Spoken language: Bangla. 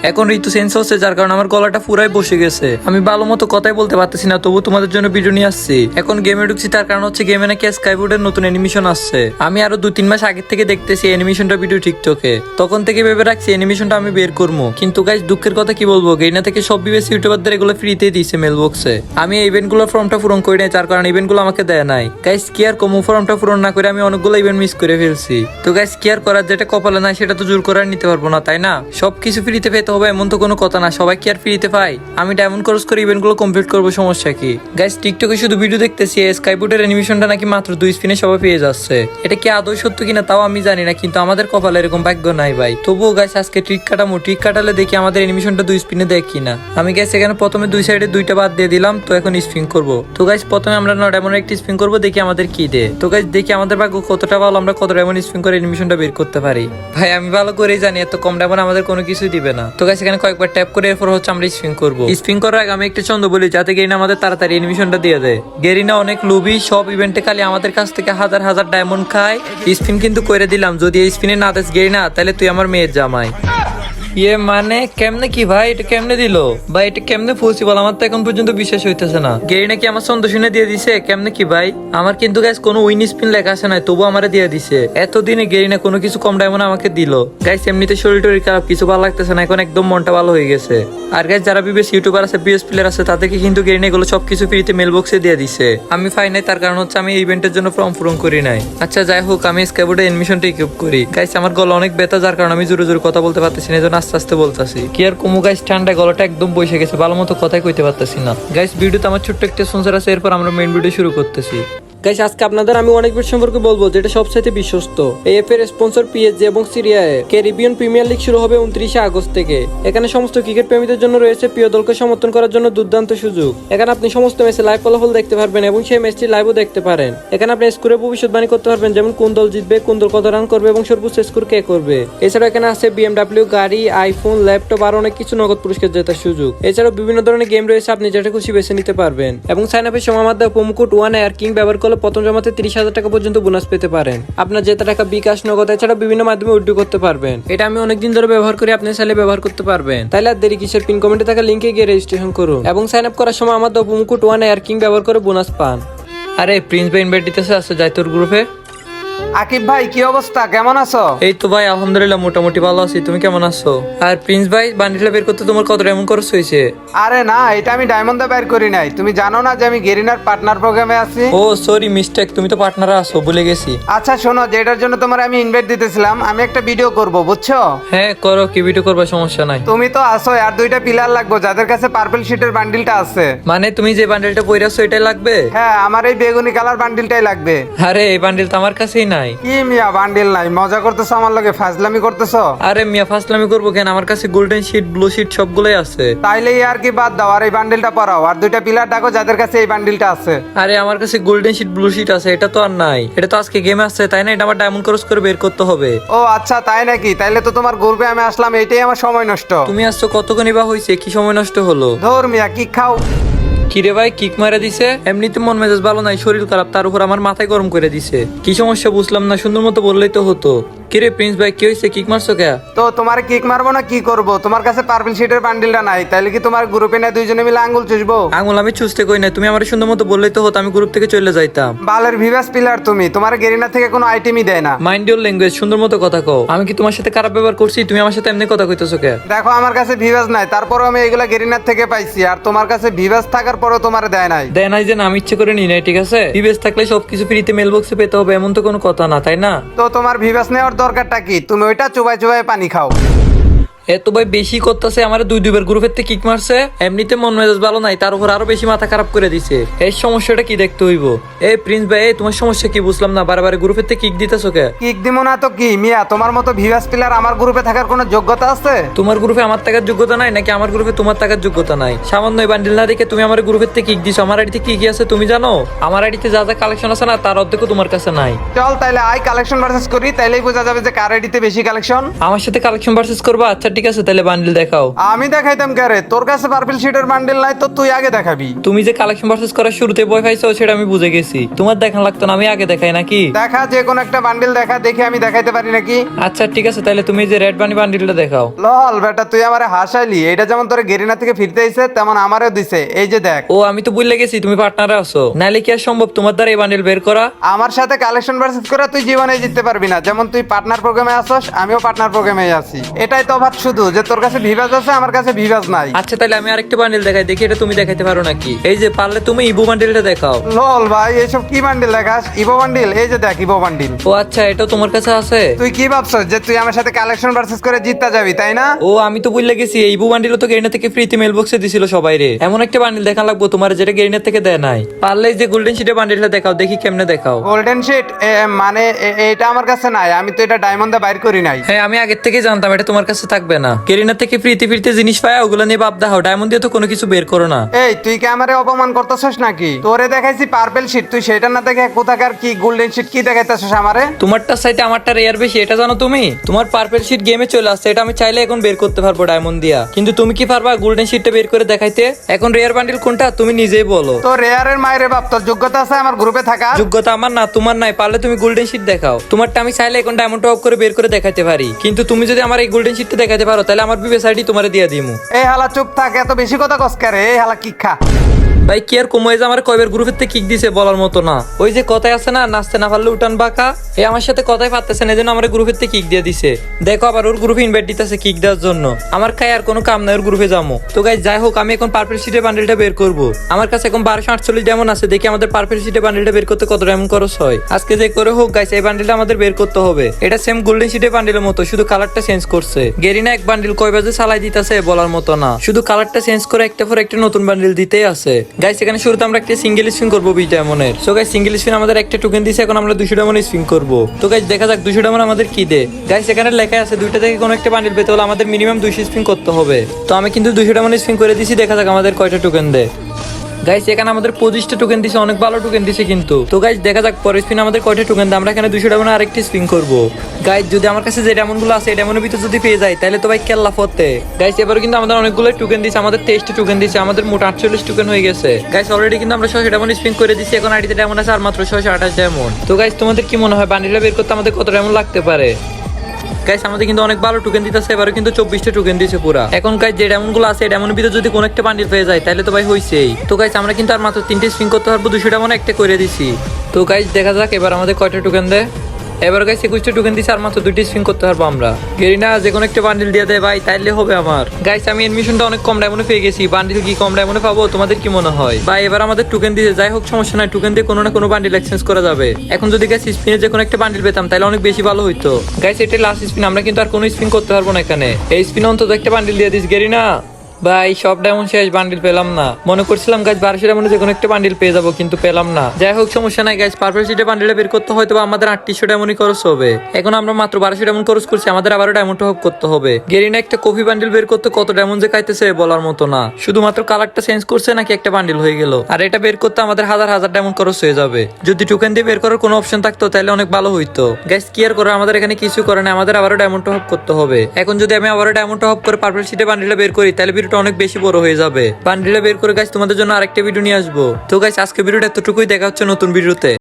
এখন ঋতু চেঞ্জ হচ্ছে, যার কারণে আমার গলাটা পুরাই বসে গেছে। আমি ভালো মতো কথাই বলতে পারতেছি না, তবু তোমাদের জন্য ভিডিও নিয়ে আসছি। এখন গেমে ঢুকছি, তার কারণ হচ্ছে গেমে নাকি স্কাইবোর্ডের নতুন অ্যানিমেশন আসছে। আমি আরো 2-3 মাস আগের থেকে দেখতেছি অ্যানিমেশনটা ভিডিও টিকটকে, তখন থেকে ভেবে রাখছি অ্যানিমেশনটা আমি বের করবো। কিন্তু গাইস দুঃখের কথা কি বলবো, গেইনা থেকে সব বিবেস ইউটিউবারদের এগুলো ফ্রিতে দিয়েছে মেল বক্সে। আমি এই ইভেন্টগুলোর ফর্মটা পূরণ করি নাই, যার কারণে ইভেন্টগুলো আমাকে দেয় নাই। গাইস কি আর কমু, ফর্মটা পূরণ না করে আমি অনেকগুলো ইভেন্ট মিস করে ফেলছি। তো গাইস কি আর করার, যেটা কপালে নাই সেটা তো জোর করে নিতে পারবো না, তাই না? সবকিছু ফ্রিতে পেতে হবে এমন তো কোনো কথা না, সবাই কি আর ফ্রিতে পায়? আমি ডায়মন্ড কোর্স করে ইভেন্টগুলো কমপ্লিট করবো, সমস্যা কি? গাইস টিকটকে শুধু ভিডিও দেখতেছি স্কাইবোর্ডের অ্যানিমেশনটা নাকি মাত্র 2 স্পিনে সবাই পেয়ে যাচ্ছে। এটা কি আদৌ সত্য কিনা তাও আমি জানি না, কিন্তু আমাদের কপালে এরকম ভাগ্য নাই ভাই। তবুও গাইস আজকে ট্রিক কাটামো, ট্রিক কাটালে দেখি আমাদের অ্যানিমেশনটা 2 স্পিনে দেয় কিনা। আমি গাইস এখানে প্রথমে 2 সাইডে 2টা বাদ দিয়ে দিলাম, তো এখন স্পিন করবো। তো গাইস প্রথমে আমরা ডায়মন্ড একটা স্পিন করবো, দেখি আমাদের কি দে। তো গাইস দেখি আমাদের ভাগ্য কতটা ভালো, আমরা কত ডায়মন্ড স্পিন করে অ্যানিমেশনটা বের করতে পারি। ভাই আমি ভালো করেই জানি এত কম ডায়মন্ড আমাদের কোনো কিছুই দিবে না। তো গাইস এখানে কয়েকবার ট্যাপ করে এরপর হচ্ছে আমরা স্পিন করবো। স্পিন করার আগে আমি একটা ছন্দ বলি, যাতে গেরিনা আমাদের তাড়াতাড়ি অ্যানিমেশনটা দিয়ে দেয়। গেরিনা অনেক লুবি, সব ইভেন্টে খালি আমাদের কাছ থেকে হাজার হাজার ডায়মন্ড খায়। স্পিন কিন্তু করে দিলাম, যদি এই স্পিনে না দেস গেরিনা তাহলে তুই আমার মেয়ের জামাই। ইয়ে মানে কেমনে কি ভাই, এটা কেমনে দিল ভাই? এটা কেমনে পসিবল? আমার তো এখন পর্যন্ত বিশ্বাস হইতেছে না। গেরিনা কি আমার ছন্দ শুনে দিয়ে দিছে? কেমনে কি ভাই? আমার কিন্তু গাইস কোনো উইন স্পিন লেখা আসে নাই, তবু আমারে দিয়ে দিছে। এতদিনে গেরিনা কোনো কিছু কম ডায়মন্ড আমাকে দিল। গাইস এমনিতে শরীর টরীর খারাপ, কিছু ভালো লাগতেছে না, এখন একদম মনটা ভালো হয়ে গেছে। আর গাইস যারা বিবেস ইউটিউবার আছে, বিএস প্লেয়ার আছে, তাদেরকে কিন্তু গেরিনা এগুলো সবকিছু ফ্রিতে মেল বক্সে দিয়ে দিছে। আমি পাই নাই, তার কারণ হচ্ছে আমি এই ইভেন্টের জন্য ফর্ম পূরণ করি নাই। আচ্ছা যাই হোক, আমি স্কাইবোর্ডে অ্যানিমেশনটা ইকুইপ করি। গাইস আমার গলা অনেক ব্যথা, যার কারণে আমি জোরে জোরে কথা বলতে পারতেছি না, এজন্য আস্তে আস্তে বলতেছি। কি আর কমু গাইস, ঠান্ডায় গলাটা একদম বসে গেছে, ভালো মতো কথাই কইতে পারতেছি না। গাইস ভিডিওতে আমার ছোট্ট একটা স্পন্সর আছে, এরপর আমরা মেইন ভিডিও শুরু করতেছি। গাইস আজকে আপনাদের আমি অনেক বেট সম্পর্কে বলবো, যেটা সবচাইতে বিশ্বস্ত। এই অ্যাপ এর স্পন্সর পিএসজি এবং Serie A. Caribbean premier league শুরু হবে 29 আগস্ট থেকে। এখানে সমস্ত ক্রিকেট প্রেমীদের জন্য রয়েছে প্রিয় দলকে সমর্থন করার জন্য দুর্দান্ত সুযোগ। এখানে আপনি সমস্ত ম্যাচে লাইভ ফলাফল দেখতে পারবেন এবং সেই ম্যাচটি লাইভও দেখতে পারেন। এখানে আপনি স্কোরে ভবিষ্যৎবাণী করতে পারবেন, যেমন কোন দল জিতবে, কোন দল কত রান করবে এবং সর্বোচ্চ স্কোর কে করবে। এছাড়াও এখানে আছে বিএমডব্লিউ গাড়ি, আইফোন, ল্যাপটপ আর অনেক কিছু নগদ পুরস্কার জেতার সুযোগ। এছাড়াও বিভিন্ন ধরনের গেম রয়েছে, আপনি যেটা খুশি বেছে নিতে পারবেন। এবং সাইন আপের সময় আমাদের প্রোমো কোড 1ARKING ব্যবহার করলে প্রথম জমাতে 30,000 টাকা পর্যন্ত বোনাস পেতে পারেন। আপনার জেতা টাকা বিকাশ, নগদ এছাড়া বিভিন্ন মাধ্যমে উইথড্র করতে পারবেন। এটা আমি অনেকদিন ধরে ব্যবহার করি, আপনি চাইলে ব্যবহার করতে পারবেন। তাইলে আর দেরি কিসের, পিন কমেন্টে থাকা লিংকে গিয়ে রেজিস্ট্রেশন করুন এবং সাইন আপ করার সময় আমাদের প্রোমো কোড 1ARKING ব্যবহার করে বোনাস পান। আরে প্রিন্স ভাই ইনভাইট দিতেছে, আসো যাই তোর গ্রুপে। আকিব ভাই কি অবস্থা, কেমন আছো? এই তো ভাই আলহামদুলিল্লাহ মোটামুটি ভালো আছি, তুমি কেমন আছো? আর প্রিন্স ভাই বান্ডিলটা বের করতে তোমার কত ডায়মন্ড খরচ হয়েছে? আরে না, এটা আমি ডায়মন্ডে বের করি নাই। তুমি জানো না যে আমি গেরিনার পার্টনার প্রোগ্রামে আছি? ও সরি মিস্টেক, তুমি তো পার্টনার আছো, ভুলে গেছি। আচ্ছা শোনো, যেটার জন্য তোমার আমি ইনভাইট দিতেছিলাম, আমি একটা ভিডিও করব, বুঝছো? হ্যাঁ করো, কি ভিডিও করবা, সমস্যা নাই। তুমি তো আসো, আর 2টা পিলার লাগবে যাদের কাছে পার্পল শিটের বান্ডিলটা আছে। মানে তুমি যে বান্ডেলটা পইরাছো এটাই লাগবে? হ্যাঁ, আমার এই বেগুনি কালার বান্ডিলটাই লাগবে। আরে এই বান্ডেল তো আমার কাছেই নাই। কি মিয়া বান্ডিল নাই? মজা করতেছো আমার লগে, ফাজলামি করতেছো? আরে মিয়া ফাসলামি করবো কেন, আমার কাছে গোল্ডেন শিট, ব্লু শিট সবগুলোই আছে। তাইলে আর কি বাদ দাও, আর এই বান্ডিলটা পরাও, আর 2টা পিলার ডাকো যাদের কাছে এই বান্ডিলটা আছে। আরে আমার কাছে গোল্ডেন শিট, ব্লু শিট আছে, এটা তো আর নাই। এটা তো আজকে গেমে আসছে, তাই না? এটা আমার ডায়মন্ড ক্রস করে বের করতে হবে। ও আচ্ছা তাই নাকি? তাইলে তো তোমার গ্রুপে আমি আসলাম, এইটাই আমার সময় নষ্ট। তুমি আসছো কতক্ষণই বা হয়েছে, কি সময় নষ্ট হলো? ধর মিয়া, কি খাও? কিরে ভাই কিক মারা দিছে? এমনিতে মন মেজাজ ভালো নাই, শরীর খারাপ, তার উপর আমার মাথায় গরম করে দিছে। কি সমস্যা বুঝলাম না, সুন্দর মতো বললেই তো হতো। কিরে প্রিন্স ভাই কি হয়েছে, কিক মারছো কে? তো তোমার কিক মারবো না কি করব? তোমার কাছে পার্পল শিটের বান্ডিলটা নাই, তাইলে কি তোমার গ্রুপে না দুইজনে মিলে আঙ্গুল চুষবো? আঙুল আমি চুষতে কই না, তুমি আমার সুন্দর মতো বললেই তো হতো, আমি গ্রুপ থেকে চলে যাইতাম। বালের ভিভাস পিলার তুমি, তোমার গেরিনা থেকে কোনো আইটেমই দেয় না। মাইন্ড ইউর ল্যাঙ্গুয়েজ, সুন্দর মতো কথা কও। আমি কি তোমার সাথে খারাপ ব্যবহার করছি? তুমি আমার সাথে এমনি কথা কইতেছো কে? দেখো আমার কাছে ভিভাস নাই, তারপরও আমি এগুলা গেরিনার থেকে পাইছি, আর তোমার কাছে ভিভাস থাকার পরও তোমার দেয় নাই। দেয় নাই যে না, আমি ইচ্ছে করে নি নাই, ঠিক আছে? বিবেস থাকলে সবকিছু ফ্রিতে মেল বক্সে পেতে হবে এমন তো কোনো কথা না, তাই না? তো তোমার ভিভাস নেওয়ার দরকারটা কি? তুমি ওইটা চুবাই চুবাই পানি খাও। এত ভাই বেশি করতেছে, আমার 2-2বার গ্রুপের থেকে কিক মারছে। এমনিতে মন মেজাজ ভালো নাই, তার উপর আরো বেশি মাথা খারাপ করে দিছে। এই সমস্যাটা কি দেখতে হইব। এই প্রিন্স ভাই, এই তোমার সমস্যা কি বুঝলাম না, বারে বারে গ্রুপের থেকে কিক দিতেছো কে? কিক দিমো না তো কি মিয়া? তোমার মতো ভিভাস পিলার আমার গ্রুপে থাকার কোনো যোগ্যতা আছে? তোমার গ্রুপে আমার টাকার যোগ্যতা নাই নাকি আমার গ্রুপে তোমার টাকার যোগ্যতা নাই? সামান্য বান্ডিল না দেখে তুমি আমার গ্রুপের থেকে কিক দিছো। আমার আইডিতে কি কি আছে তুমি জানো? আমার আইডিতে যা যা কালেকশন আছে না, তার অর্ধেকও তোমার কাছে নাই। চল তাইলে আই কালেকশন ভার্সেস করি, তাইলেই বোঝা যাবে যে কার আইডিতে বেশি কালেকশন। আমার সাথে কালেকশন ভার্সেস করবা? আচ্ছা ঠিক আছে, তাহলে বান্ডিল দেখাও। আমি দেখাইতাম কে রে? তোর কাছে পার্পল শিটের বান্ডিল নাই তো তুই আগে দেখাবি। তুমি যে কালেকশন ভার্সেস করার শুরুতে ভয় পাইছো সেটা আমি বুঝে গেছি, তোমার দেখান লাগতো না, আমি আগে দেখাই নাকি? দেখা, যে কোনো একটা বান্ডিল দেখা, দেখি আমি দেখাইতে পারি নাকি। আচ্ছা ঠিক আছে, তাহলে তুমি যে রেড বানি বান্ডিলটা দেখাও। লল বেটা, তুই আমারে হাসাইলি। এটা যেমন তোর গেরিনা থেকে ফিরতে আইছে তেমন আমারও দিছে। এই যে দেখ। ও আমি তো বুঝলে গেছি তুমি পার্টনারে আছো, নাইলে কি আর সম্ভব তোমার দ্বারা এই বান্ডিল বের করা? আমার সাথে কালেকশন ভার্সেস করে তুই জীবনে জিততে পারবি না। যেমন তুই পার্টনার প্রোগ্রামে আসছস, আমিও পার্টনার প্রোগ্রামে আছি। এটাই তফাৎ, শুধু যে তোর কাছে ভিভাজ আছে, আমার কাছে ভিভাজ নাই। আচ্ছা তাহলে আমি আরেকটা বান্ডিল দেখাই, দেখি এটা তুমি দেখাইতে পারো নাকি। এই যে পারলে তুমি ইবো বান্ডিলটা দেখাও। লল ভাই, এইসব কি বান্ডিল দেখাস? ইভো বান্ডিল? এই যে দেখ ইভো বান্ডিল। ও আচ্ছা, এটাও তোমার কাছে আছে? তুই কি ভাবছস যে তুই আমার সাথে কালেকশন ভার্সেস করে জিততে যাবি, তাই না? ও আমি তো বুঝলে গেছি, এই ইবো বান্ডিল তো গেরিনা থেকে ফ্রিতে মেল বক্সে দিছিল সবাই রে। এমন একটা বান্ডিল দেখা লাগবো তোমার যেটা গেরিনা থেকে দেয় নাই। পারলে এই যে গোল্ডেন শিটের বান্ডিলটা দেখাও, দেখি কেমনে দেখাও। গোল্ডেন শিট মানে এটা আমার কাছে নাই। আমি তো এটা ডায়মন্ডে বাইর করি নাই। হ্যাঁ আমি আগের থেকে জানতাম এটা তোমার কাছে থাকবে না। গেরিনা থেকে ফ্রিতে ফ্রিতে জিনিস পায়, ওগুলো নিয়ে ভাব দাও। ডায়মন্ড দিয়ে তো কোনো কিছু বের করো না। এই তুই কি আমারে অপমান করতেছস নাকি? তোরে দেখাইছি পার্পল শিট, তুই সেটা না দেখে কোথাকার কি গোল্ডেন শিট কি দেখাইতেছস আমারে? তোমারটার সাইতে আমারটা রেয়ার বেশি, এটা জানো তুমি? তোমার পার্পল শিট গেমে চলে আসছে, এটা আমি চাইলে এখন বের করতে পারবো ডায়মন্ড দিয়া, কিন্তু তুমি কি পারবা গোল্ডেন শিটটা বের করে দেখাইতে? এখন রেয়ার বান্ডিল কোনটা তুমি নিজেই বলো। তো রেয়ারের মায়ের বাপ, তোর যোগ্যতা আছে আমার গ্রুপে থাকা? যোগ্যতা আমার না, তোমার নাই। পারলে তুমি গোল্ডেন শিট দেখাও। তোমারটা আমি চাইলে এখন ডায়মন্ড অফ করে বের করে দেখাইতে পারি, কিন্তু তুমি যদি আমার এই গোল্ডেন শিটটা দেখাইতে পারো তাহলে আমার বিবেস আইডি তোমারে দিয়ে দিমু। এই হালা চুপ থাক, এত বেশি কথা কস করে। এই হালা কি খা? ভাই কি আর কমে যে আমার কয়বার গ্রুপের থেকে কিক দিছে বলার মতো না। ওই যে কথায় আছে না, নাচতে না পারলে উঠান বাঁকা, এই আমার সাথে কথাই পারতেছে না, যেন আমার গ্রুপের থেকে কিক দিয়ে দিছে। দেখো আবার ওর গ্রুপে ইনভাইট দিতেছে কিক দেওয়ার জন্য। আমার খাই আর কোনো কাম নাই ওর গ্রুপে যাবো। তো গাইস যাই হোক, আমি এখন পার্পল শিটের বান্ডেলটা বের করব। আমার কাছে এখন 1248 ডায়মন্ড আছে, দেখি আমাদের পার্পল শিটের বান্ডেলটা বের করতে কত ডায়মন্ড খরচ হয়। আজকে যে করে হোক গাইস, এই বান্ডেলটা আমাদের বের করতে হবে। এটা সেম গোল্ডেন শিটের বান্ডেলের মতো, শুধু কালারটা চেঞ্জ করছে। গেরিনা এক বান্ডেল কয় বাজে চালাই দিতেছে বলার মতো না, শুধু কালারটা চেঞ্জ করে একটা পর একটা নতুন বান্ডেল দিতেই আছে। গাইস এখানে শুরুতে আমরা একটা সিঙ্গেল স্পিন করবো 20 ডায়মন্ডের। সো গাইস সিঙ্গেল স্পিন আমাদের একটা টোকেন দিছে, এখন আমরা 200 ডায়মন্ড স্পিন করব। তো গাইস দেখা যাক 200 ডায়মন্ড আমাদের কি দে। গাইস এখানে লেখা আছে দুইটা থেকে কোনো একটা বান্ডেল পেতে হলে আমাদের মিনিমাম 200 স্পিন করতে হবে। তো আমি কিন্তু 200 ডায়মন্ড স্পিন করে দিছি, দেখা যাক আমাদের কয়টা টোকেন দেয়। গাইস এখানে আমাদের 25টা টোকেন দিছে, অনেক ভালো টোকেন দিছে কিন্তু। তো গাইস দেখা যাক পরের স্পিন আমাদের কয়টা টোকেন দেয়। আমরা এখানে 200 ডায়মন্ড আরেকটি স্পিন করব। গাইস যদি আমার কাছে যে ডায়মন্ড গুলো আছে এই ডায়মন্ডের ভিতরে যদি পেয়ে যায় তাহলে তো ভাই কেল্লা ফতে। গাইস এবারে কিন্তু আমাদের অনেকগুলো টোকেন দিছে, আমাদের 23টা টোকেন দিছে, আমাদের মোট 48 টোকেন হয়ে গেছে। গাইস অলরেডি কিন্তু আমরা 600 ডায়মন্ড স্পিন করে দিছি, এখন আইডিতে ডায়মন্ড আছে আর মাত্র 628 ডায়মন্ড। তো গাইস তোমাদের কি মনে হয় বান্ডিলটা বের করতে আমাদের কত ডায়মন্ড লাগতে পারে? গাইস আমাদের কিন্তু অনেক ভালো টোকেন দিতেছে, এবারে কিন্তু 24টা টোকেন দিয়েছে পুরা। এখন গাইস যে ডায়মন্ড গুলো আছে এই ডায়মন্ডের ভিতরে যদি কোন একটা বান্ডিল পেয়ে যায় তাহলে তো ভাই হইছেই। তো গাইস আমরা কিন্তু আর মাত্র 3টে স্পিন করতে পারবো, 200 ডায়মন্ড একটা করে দিছি। তো গাইস দেখা যাক এবার আমাদের কয়টা টোকেন দেয়। এবার গাইস 21টা টোকেন দিছে, আর মাত্র 2টি স্পিন করতে পারবো আমরা। গেরিনা যে কোনো একটা বান্ডিল দিয়ে দেয় ভাই, তাইলে হবে আমার। গাইস আমি এডমিশনটা অনেক কম ডায়মন্ডে পেয়ে গেছি, বান্ডিল কি কম ডায়মন্ডে পাবো? তোমাদের কি মনে হয় ভাই? এবার আমাদের টোকেন দিতে যাই হোক সমস্যা নাই, টোকেন দিয়ে কোনো না কোনো বান্ডিল এক্সচেঞ্জ করা যাবে। এখন যদি গাইস স্পিনে যে কোনো একটা বান্ডিল পেতাম তাহলে অনেক বেশি ভালো হইতো। গাইস এটা লাস্ট স্পিন, আমরা কিন্তু আর কোনো স্পিন করতে পারবো না এখানে। এই স্পিন অন্তত একটা বান্ডিল দিয়ে দিস গেরিনা। ভাই সব ডায়মন্ড শেষ, বান্ডিল পেলাম না। মনে করছিলাম গাইস 1200 ডায়মন্ডে যে কোনো একটা বান্ডিল পেয়ে যাবো, কিন্তু পেলাম না। যাই হোক সমস্যা নাই গাইস, পার্পল শিটে বান্ডিলটা বের করতে হয়তো আমাদের 3800 ডায়মন্ডই খরচ হবে। এখন আমরা মাত্র 1200 ডায়মন্ড খরচ করছি, আমাদের আবারও ডায়মন্ড টপ করতে হবে। গেরিনা একটা কফি বান্ডিল বের করতে কত ডায়মন্ড যে খাইতেছে বলার মতো না, শুধুমাত্র কালারটা চেঞ্জ করছে নাকি একটা বান্ডিল হয়ে গেল। আর এটা বের করতে আমাদের হাজার হাজার ডায়মন্ড খরচ হয়ে যাবে। যদি টোকেন দিয়ে বের করার কোনো অপশন থাকতো তাহলে অনেক ভালো হইতো। গাইস কি আর করে, আমাদের এখানে কিছু করে না, আমাদের আবারও ডায়মন্ড টপ করতে হবে। এখন যদি আমি আবারও ডায়মন্ড টপ করে পার্পল শিটে বান্ডিলটা বের করি তাহলে ভিডিওটা অনেক বেশি বড় হয়ে যাবে। বান্ডিলটা বের করে গাইস তোমাদের জন্য আরেকটা ভিডিও নিয়ে আসবো। তো গাইস আজকে ভিডিওটা এতটুকুই, দেখা হচ্ছে নতুন ভিডিওতে।